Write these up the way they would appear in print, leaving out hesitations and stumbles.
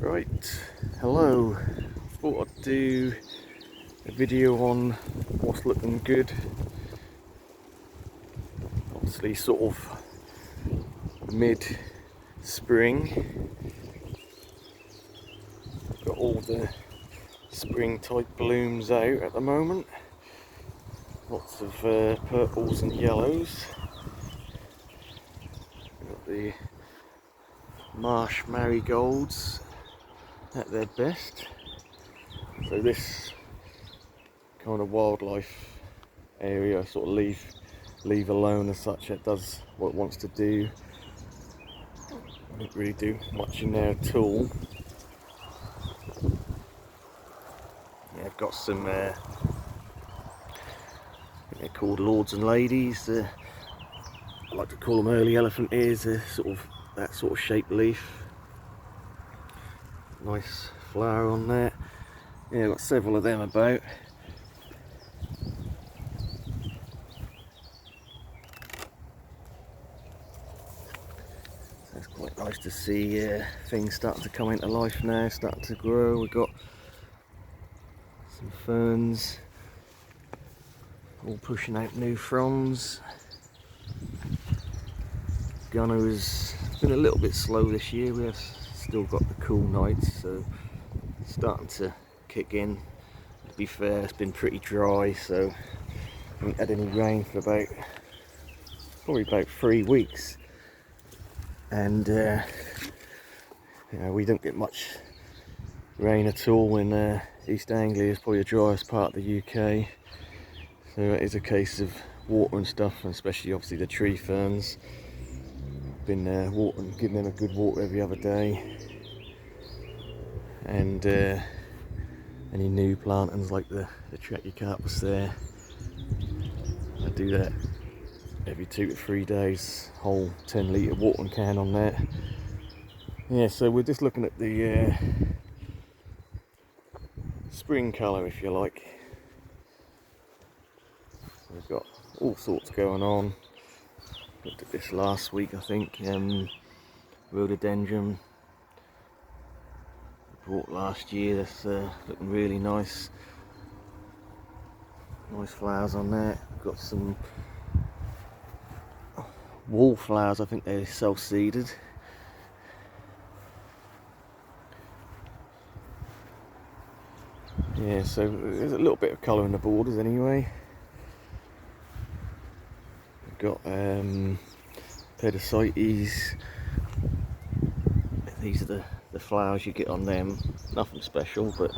Right, hello. Thought I'd do a video on what's looking good. Obviously sort of mid-spring. Got all the spring type blooms out at the moment. Lots of purples and yellows. Got the marsh marigolds at their best. So this kind of wildlife area I sort of leave alone as such. It does what it wants to do. I don't really do much in there at all. Yeah, I've got some they're called lords and ladies. I like to call them early elephant ears. They're sort of that sort of shaped leaf. Nice flower on there. Yeah, I've got several of them about. So it's quite nice to see things starting to come into life now, starting to grow. We've got some ferns all pushing out new fronds. Gunner has been a little bit slow this year. We have still got the cool nights, so it's starting to kick in. To be fair, it's been pretty dry, so I haven't had any rain for probably about 3 weeks, and we don't get much rain at all in East Anglia. Is probably the driest part of the UK, so it is a case of water and stuff, and especially obviously the tree ferns. Been watering, giving them a good water every other day, and any new plantings like the Trachycarpus there, I do that every 2 to 3 days. Whole 10-litre watering can on that. Yeah, so we're just looking at the spring colour, if you like. We've got all sorts going on. Looked at this last week, I think. Rhododendron brought last year. That's looking really nice. Nice flowers on there. We've got some wallflowers. I think they're self-seeded. Yeah, so there's a little bit of colour in the borders anyway. We've got pedicites. These are the flowers you get on them. Nothing special, but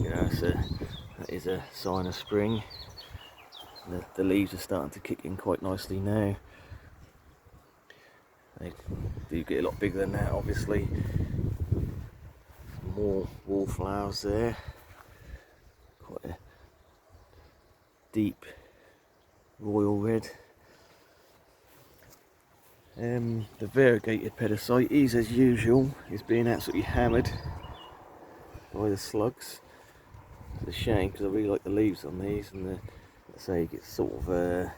you know, that is a sign of spring. The leaves are starting to kick in quite nicely now. They do get a lot bigger than that, obviously. Some more wallflowers there. Quite a deep royal red. The variegated pedicites, as usual, is being absolutely hammered by the slugs. It's a shame because I really like the leaves on these, and let's say you get sort of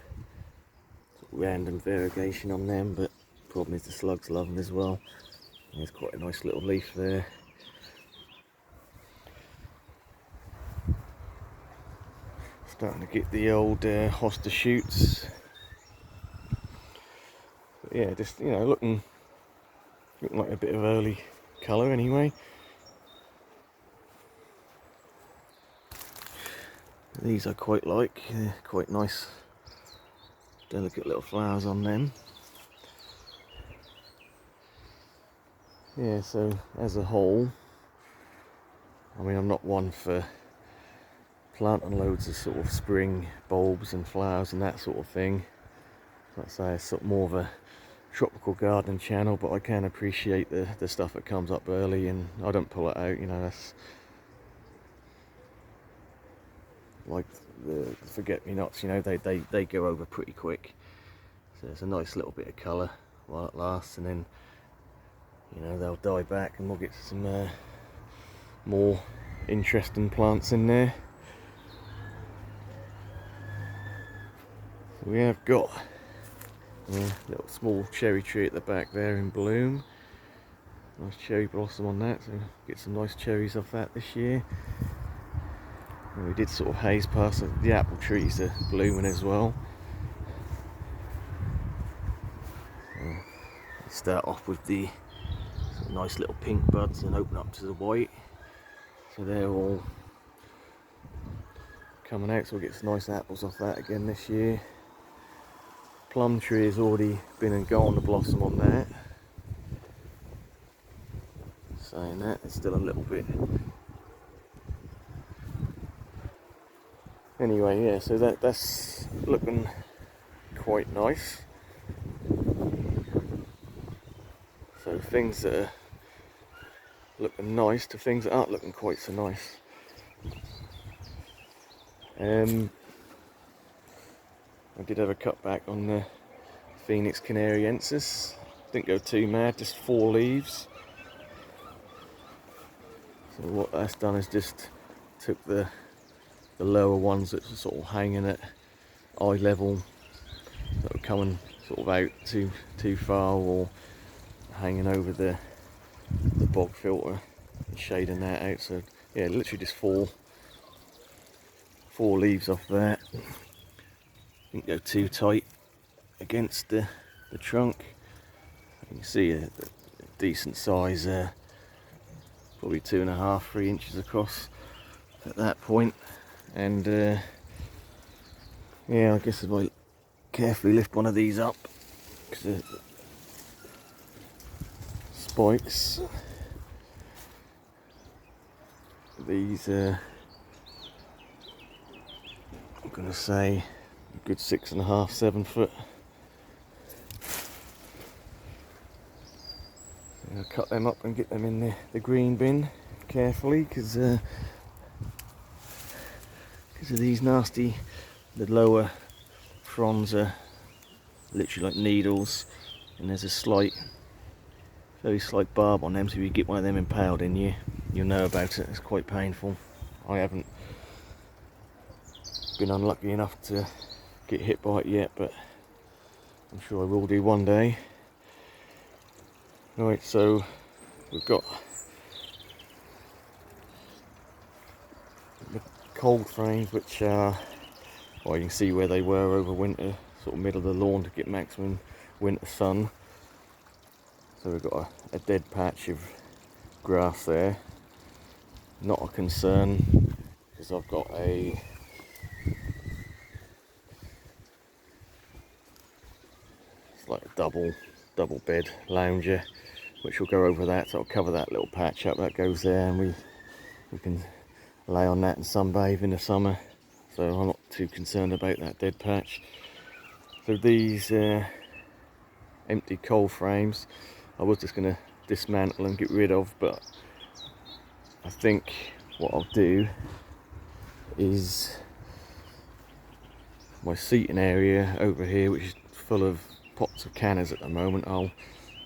random variegation on them, but the problem is the slugs love them as well. There's quite a nice little leaf there. Starting to get the old Hosta shoots. But yeah, just looking like a bit of early colour anyway. These I quite like. They're quite nice, delicate little flowers on them. Yeah, so as a whole, I mean, I'm not one for planting loads of sort of spring bulbs and flowers and that sort of thing. Like I say, it's sort of more of a tropical gardening channel, but I can appreciate the stuff that comes up early, and I don't pull it out. That's like the forget-me-nots. They go over pretty quick. So it's a nice little bit of colour while it lasts, and then they'll die back, and we'll get some more interesting plants in there. So we have got a little small cherry tree at the back there in bloom. Nice cherry blossom on that, so get some nice cherries off that this year. And we did sort of haze past the apple trees are blooming as well. Start off with the sort of nice little pink buds and open up to the white. So they're all coming out, so we'll get some nice apples off that again this year. Plum tree has already been and gone, the blossom on that. Saying that, it's still a little bit. Anyway, yeah, so that's looking quite nice. So things that are looking nice to things that aren't looking quite so nice. I did have a cutback on the Phoenix Canariensis. Didn't go too mad, just 4 leaves. So what that's done is just took the lower ones that were sort of hanging at eye level, that were coming sort of out too far, or hanging over the bog filter, and shading that out. So yeah, literally just four leaves off that. Didn't go too tight against the trunk. You can see a decent size, probably 2.5–3 inches across at that point. And yeah, I guess if I carefully lift one of these up, because the spikes, these I'm gonna say a good 6.5–7 foot. I'll cut them up and get them in the green bin carefully, because of these nasty, the lower fronds are literally like needles, and there's a very slight barb on them, so if you get one of them impaled in you, you'll know about it. It's quite painful. I haven't been unlucky enough to get hit by it yet, but I'm sure I will do one day. Right, so we've got the cold frames, which are, well, you can see where they were over winter, sort of middle of the lawn to get maximum winter sun. So we've got a dead patch of grass there. Not a concern, because I've got it's like a double bed lounger, which will go over that, so I'll cover that little patch up that goes there, and we can lay on that and sunbathe in the summer. So I'm not too concerned about that dead patch. So these empty coal frames, I was just going to dismantle and get rid of, but I think what I'll do is my seating area over here, which is full of pots of canners at the moment, I'll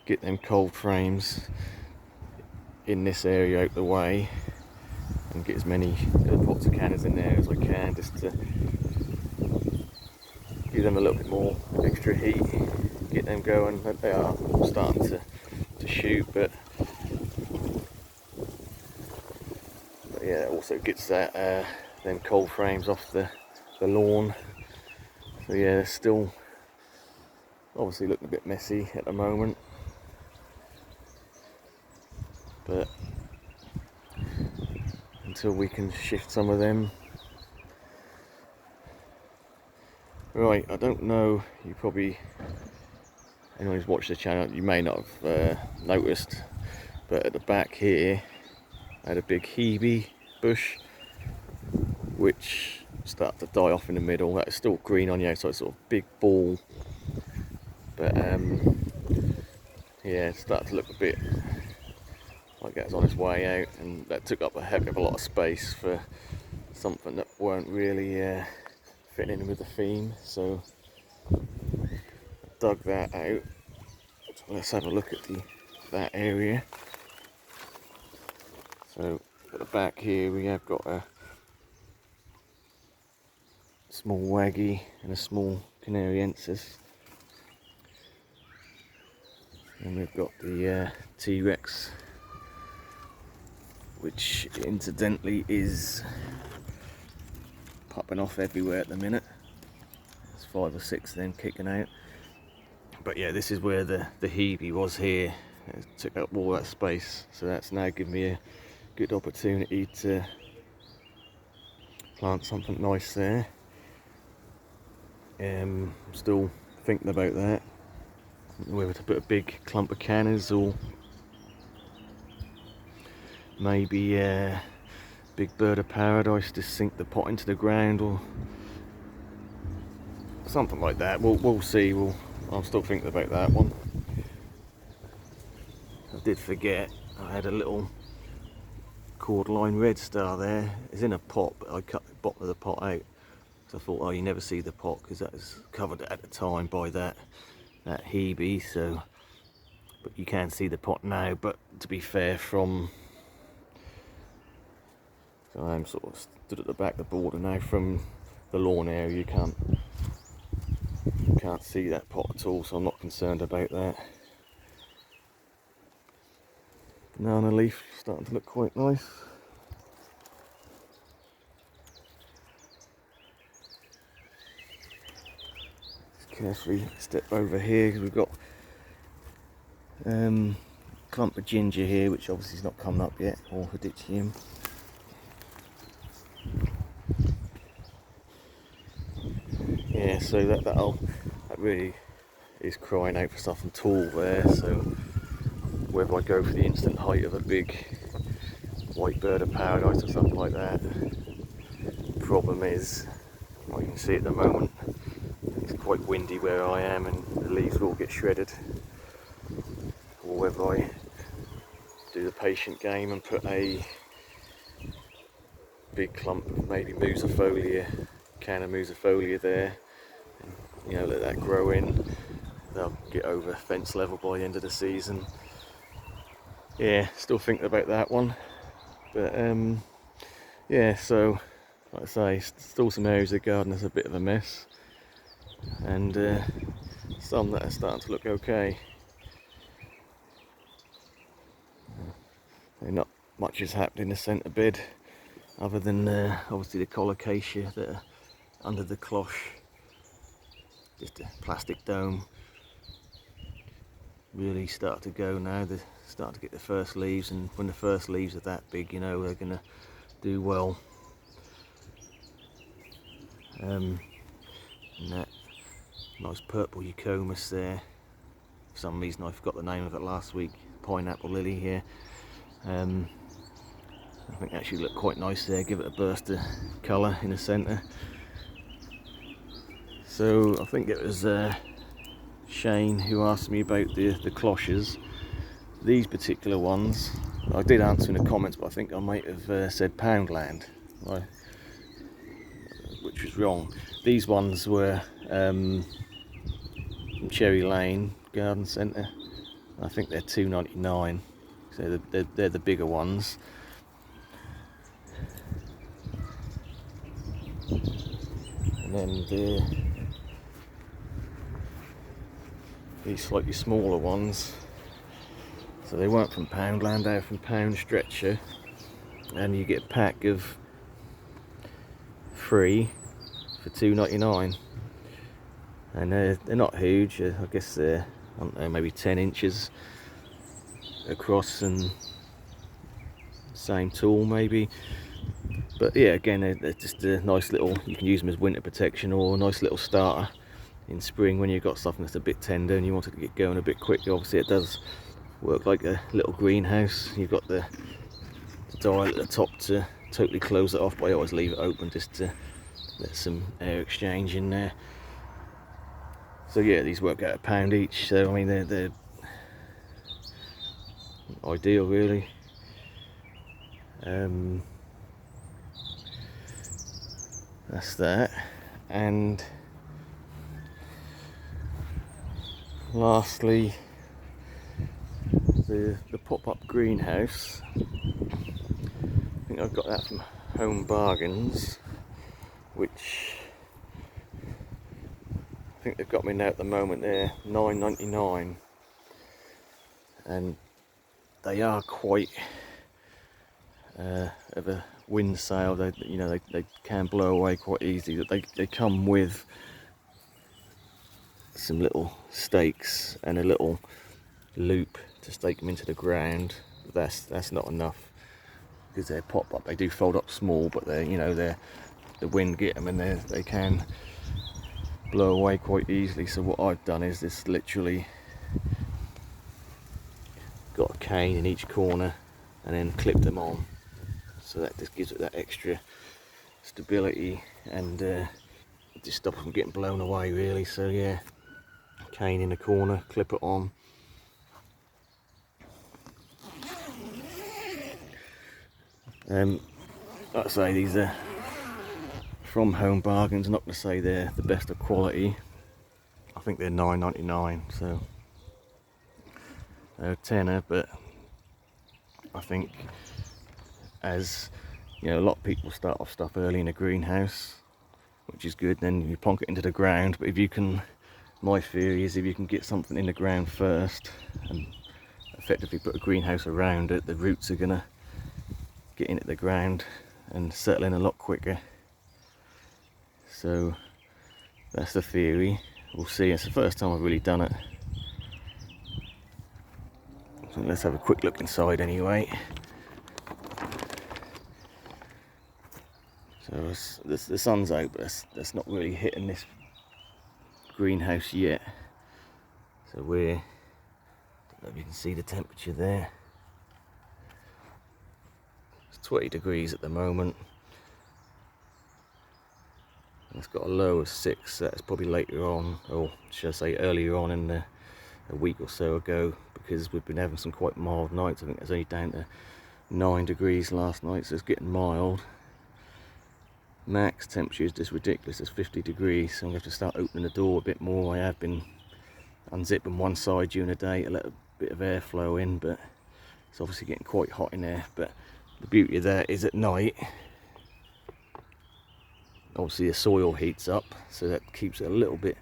get them cold frames in this area out the way and get as many pots of canners in there as I can, just to give them a little bit more extra heat, get them going. They are starting to shoot, but yeah, it also gets that them cold frames off the lawn. So yeah, they're still obviously looking a bit messy at the moment, but until we can shift some of them. Right, I don't know, anyone who's watched the channel, you may not have noticed, but at the back here I had a big hebe bush which started to die off in the middle. That is still green on the outside, sort of big ball, but yeah, it started to look a bit like that's on its way out, and that took up a heck of a lot of space for something that weren't really fitting in with the theme. So I dug that out. So let's have a look at that area. So at the back here we have got a small waggy and a small Canariensis, and we've got the T-Rex which incidentally is popping off everywhere at the minute. There's 5 or 6 of them kicking out. But yeah, this is where the Hebe was here. It took up all that space, so that's now given me a good opportunity to plant something nice there. I'm still thinking about that, whether to put a big clump of cannas or maybe a big bird of paradise to sink the pot into the ground or something like that. We'll see. I'm still thinking about that one. I did forget I had a little cordyline red star there. It's in a pot, but I cut the bottom of the pot out. So I thought, oh, you never see the pot because that was covered at the time by that Hebe. So, but you can see the pot now. But to be fair, so I'm sort of stood at the back of the border now. From the lawn area, you can't see that pot at all. So I'm not concerned about that. Banana leaf starting to look quite nice. Just carefully step over here because we've got clump of ginger here, which obviously is not coming up yet, or Hodichium. Yeah, so that really is crying out for something tall there. So whether I go for the instant height of a big white bird of paradise or something like that. The problem is, like you can see at the moment, it's quite windy where I am and the leaves will all get shredded. Or whether I do the patient game and put a big clump of maybe musifolia, can of musifolia there, and, let that grow in. They'll get over fence level by the end of the season. Yeah, still thinking about that one. But yeah, so like I say, still some areas of the garden that's a bit of a mess, and some that are starting to look okay. Not much has happened in the centre bed, other than obviously the colocasia that are under the cloche. Just a plastic dome. Really start to go now. They start to get the first leaves, and when the first leaves are that big, they're going to do well. And that nice purple eucomis there. For some reason I forgot the name of it last week. Pineapple lily here. I think actually look quite nice there. Give it a burst of colour in the centre. So I think it was Shane who asked me about the cloches. These particular ones, I did answer in the comments, but I think I might have said Poundland, which was wrong. These ones were from Cherry Lane Garden Centre. I think they're $2.99, so they're the bigger ones. And then these slightly smaller ones, so they weren't from Poundland, they were from Pound Stretcher, and you get a pack of 3 for $2.99, and they're not huge. I guess they're, I don't know, maybe 10 inches across and same tall maybe. But yeah, again, they're just a nice little, you can use them as winter protection or a nice little starter in spring when you've got something that's a bit tender and you want it to get going a bit quicker. Obviously it does work like a little greenhouse. You've got the dial at the top to totally close it off, but I always leave it open just to let some air exchange in there. So yeah, these work out £1 each, so I mean they're ideal really. That's that. And lastly, the pop-up greenhouse. I think I've got that from Home Bargains, which I think they've got me now at the moment. They're $9.99, and they are quite of a wind sail. They can blow away quite easily. They come with some little stakes and a little loop to stake them into the ground. That's not enough because they're pop up. They do fold up small, but they're the wind get them and they can blow away quite easily. So what I've done is this literally got a cane in each corner and then clipped them on, so that just gives it that extra stability and just stop them getting blown away really. So yeah, cane in the corner, clip it on. Like I say, these are from Home Bargains. I'm not going to say they're the best of quality. I think they're £9.99, so they're a tenner, but I think, as a lot of people start off stuff early in a greenhouse, which is good, then you plonk it into the ground. But if you can, my theory is, if you can get something in the ground first and effectively put a greenhouse around it, the roots are going to get into the ground and settle in a lot quicker. So that's the theory. We'll see. It's the first time I've really done it. So let's have a quick look inside anyway. So the sun's out, but that's not really hitting this greenhouse yet. So I don't know if you can see the temperature there. It's 20 degrees at the moment. And it's got a low of 6. That's probably later on, or should I say earlier on in a week or so ago, because we've been having some quite mild nights. I think it's only down to 9 degrees last night, so it's getting mild. Max temperature is just ridiculous, it's 50 degrees, so I'm going to have to start opening the door a bit more. I have been unzipping one side during the day to let a bit of airflow in, but it's obviously getting quite hot in there. But the beauty of that is at night, obviously the soil heats up, so that keeps it a little bit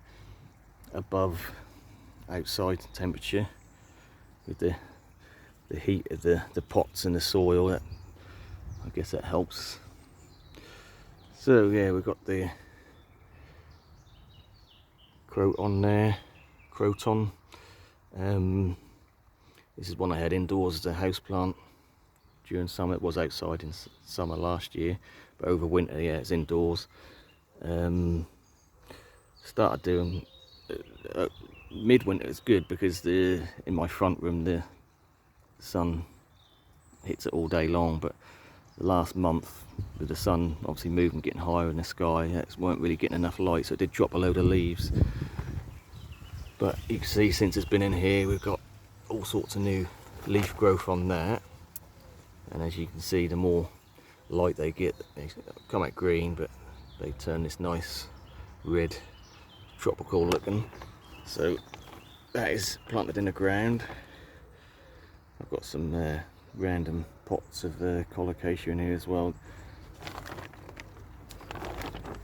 above outside temperature with the heat of the pots and the soil. I guess that helps. So yeah, we've got the Croton there, Croton. This is one I had indoors as a house plant during summer. It was outside in summer last year, but over winter, yeah, it's indoors. Started doing midwinter is good because in my front room the sun hits it all day long, but the last month with the sun obviously moving, getting higher in the sky, it weren't really getting enough light, so it did drop a load of leaves. But you can see since it's been in here, we've got all sorts of new leaf growth on that, and as you can see, the more light they get, they come out green, but they turn this nice red, tropical looking. So that is planted in the ground. I've got some random pots of colocasia in here as well.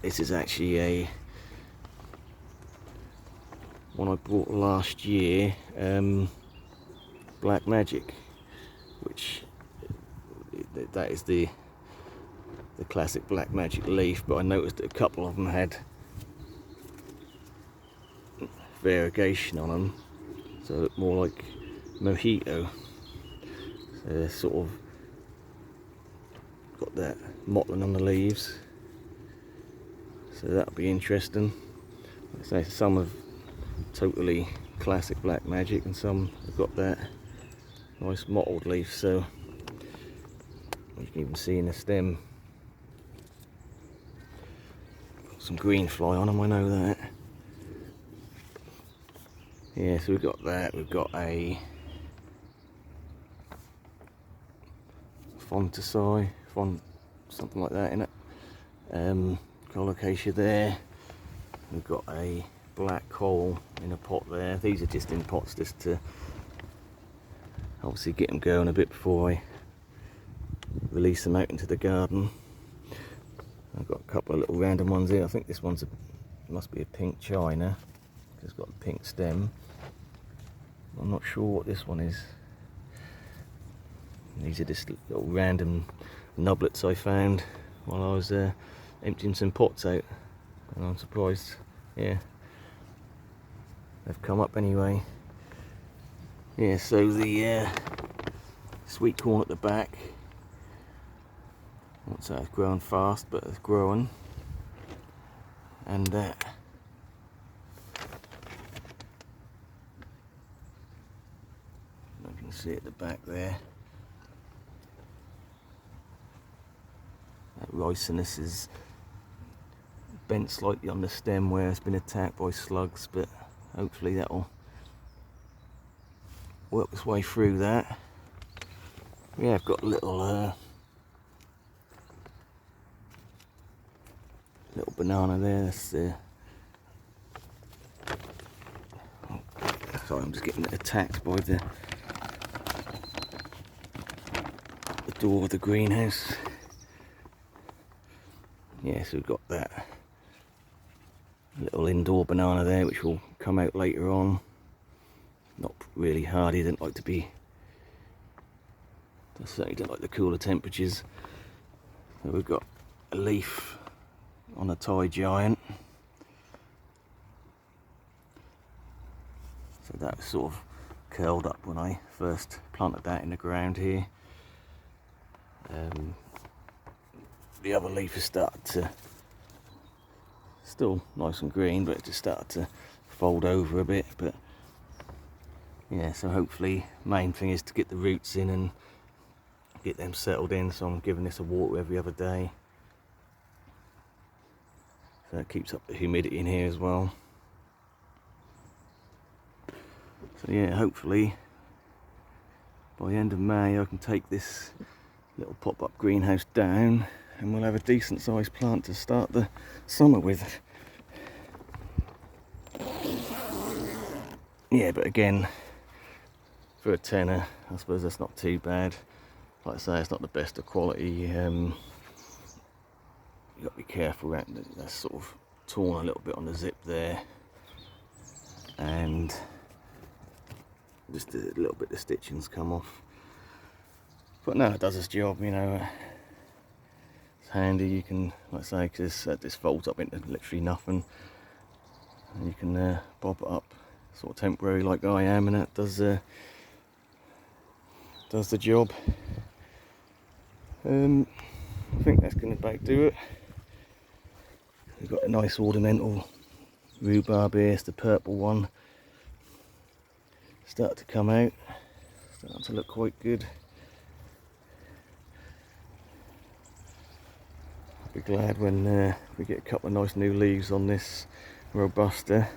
This is actually one I bought last year, Black Magic, which that is the classic Black Magic leaf, but I noticed that a couple of them had variegation on them, so look more like mojito. So they're sort of got that mottling on the leaves, so that'll be interesting. Like I say, some have totally classic Black Magic and some have got that nice mottled leaf, so you can even see in the stem got some green fly on them, I know that. Yeah, so we've got that, we've got a Fontasai, something like that in it. Colocasia there. We've got a black coral in a pot there. These are just in pots just to obviously get them going a bit before I release them out into the garden. I've got a couple of little random ones here. I think this one's must be a pink china. It's got a pink stem. I'm not sure what this one is. These are just little random nublets I found while I was emptying some pots out, and I'm surprised, yeah, they've come up anyway. Yeah, so the sweet corn at the back, I won't say it's growing fast, but it's growing. And that, you can see at the back there, that ricinus is bent slightly on the stem where it's been attacked by slugs, but hopefully that'll work its way through that. Yeah, I've got a little banana there. That's sorry, I'm just getting attacked by the door of the greenhouse. Yeah, so we've got that little indoor banana there, which will come out later on. Not really hardy, don't like to be, I certainly don't like the cooler temperatures. So we've got a leaf on a Thai giant. So that was sort of curled up when I first planted that in the ground here. The other leaf has started to, still nice and green, but it just started to fold over a bit. But yeah, so hopefully main thing is to get the roots in and get them settled in. So I'm giving this a water every other day, so it keeps up the humidity in here as well. So yeah, hopefully by the end of May I can take this little pop-up greenhouse down and we'll have a decent sized plant to start the summer with. Yeah, but again, for a tenner, I suppose that's not too bad. Like I say, it's not the best of quality. You've got to be careful, that's sort of torn a little bit on the zip there, and just a little bit of stitching's come off. But no, it does its job, you know. It's handy. You can, like I say, because this folds up into literally nothing, and you can bob it up sort of temporary like I am, and that does the job. I think that's going to about do it. We've got a nice ornamental rhubarb here. It's the purple one. Start to come out, starting to look quite good. I'll be glad when we get a couple of nice new leaves on this Robusta,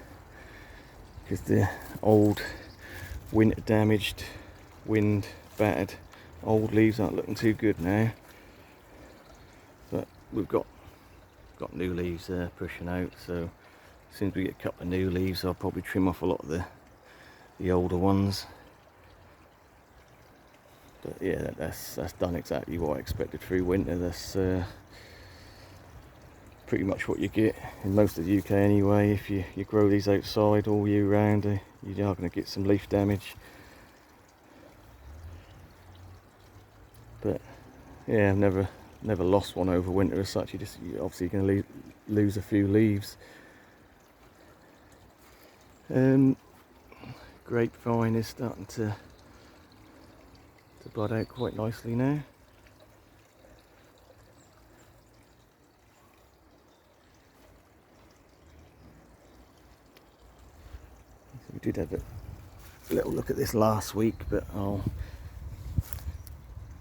because the old winter damaged, wind battered old leaves aren't looking too good now. But we've got new leaves pushing out, so as soon as we get a couple of new leaves I'll probably trim off a lot of the older ones. But yeah, that's done exactly what I expected through winter. That's pretty much what you get in most of the UK anyway. If you grow these outside all year round, you are going to get some leaf damage. But yeah, I've never lost one over winter as such. You're obviously going to lose a few leaves. Grapevine is starting to bud out quite nicely now. So we did have a little look at this last week, but I'll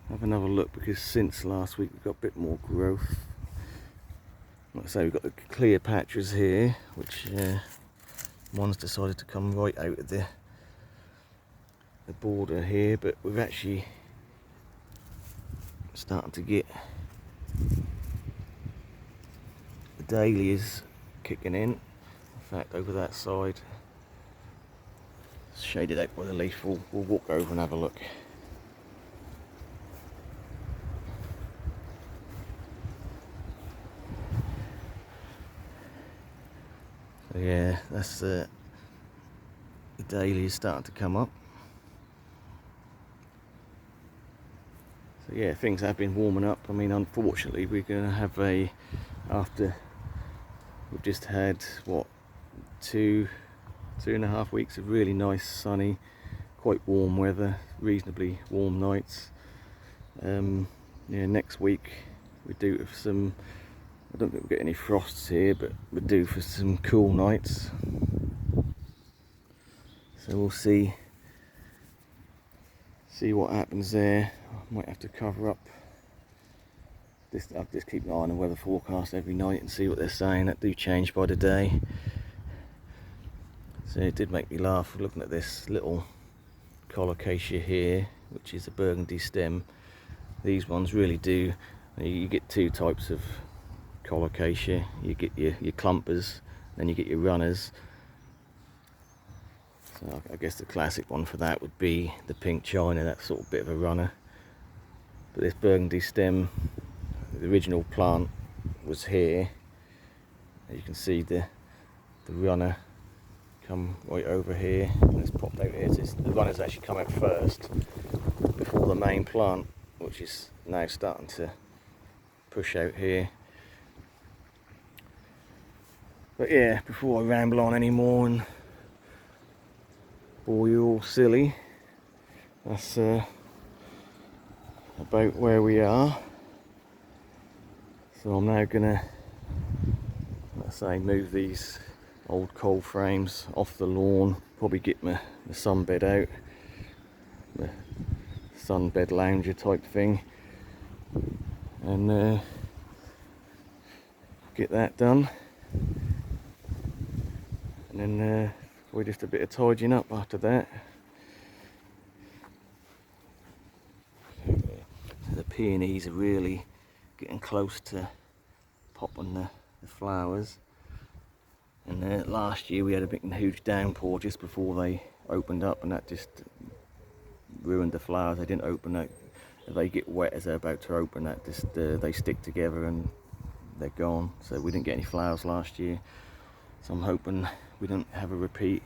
have another look, because since last week we've got a bit more growth. Like I say, we've got the clear patches here, which one's decided to come right out of the border here, but we've actually started to get the dahlias kicking in. In fact, over that side, it's shaded out by the leaf, we'll walk over and have a look. So yeah, that's the dahlias starting to come up. yeah, things have been warming up. I mean, unfortunately, we're going to have after we've just had, what, 2.5 weeks of really nice, sunny, quite warm weather, reasonably warm nights. Yeah, next week we do with some, I don't think we'll get any frosts here, but we'll do for some cool nights. So we'll see what happens there. I might have to cover up this. I'll just keep an eye on the weather forecast every night and see what they're saying. That do change by the day. So it did make me laugh looking at this little colocasia here, which is a burgundy stem. These ones really do. You get two types of colocasia. You get your clumpers, then you get your runners. So I guess the classic one for that would be the pink china. That's sort of a bit of a runner. But this burgundy stem, the original plant was here. You can see the runner come right over here, and it's popped out here. The runners actually come out first before the main plant, which is now starting to push out here. But yeah, before I ramble on anymore and bore you all silly, that's about where we are. So I'm now gonna, let's say, move these old coal frames off the lawn, probably get my sunbed out, the sunbed lounger type thing, and get that done, and then probably just a bit of tidying up after that. The peonies are really getting close to popping the flowers. And last year we had a big huge downpour just before they opened up, and that just ruined the flowers. They didn't open out. If they get wet as they're about to open, that just they stick together and they're gone. So we didn't get any flowers last year. So I'm hoping we don't have a repeat.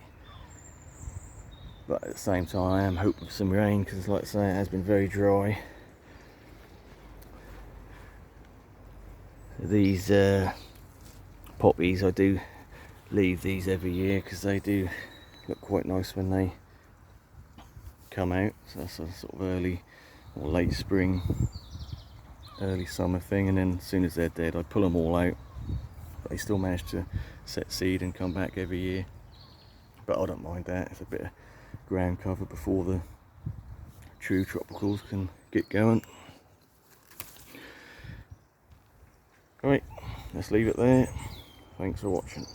But at the same time, I am hoping for some rain, because like I say, it has been very dry. These poppies, I do leave these every year because they do look quite nice when they come out. So that's a sort of early or late spring, early summer thing, and then as soon as they're dead I pull them all out. But they still manage to set seed and come back every year. But I don't mind that. It's a bit of ground cover before the true tropicals can get going. Right, let's leave it there. Thanks for watching.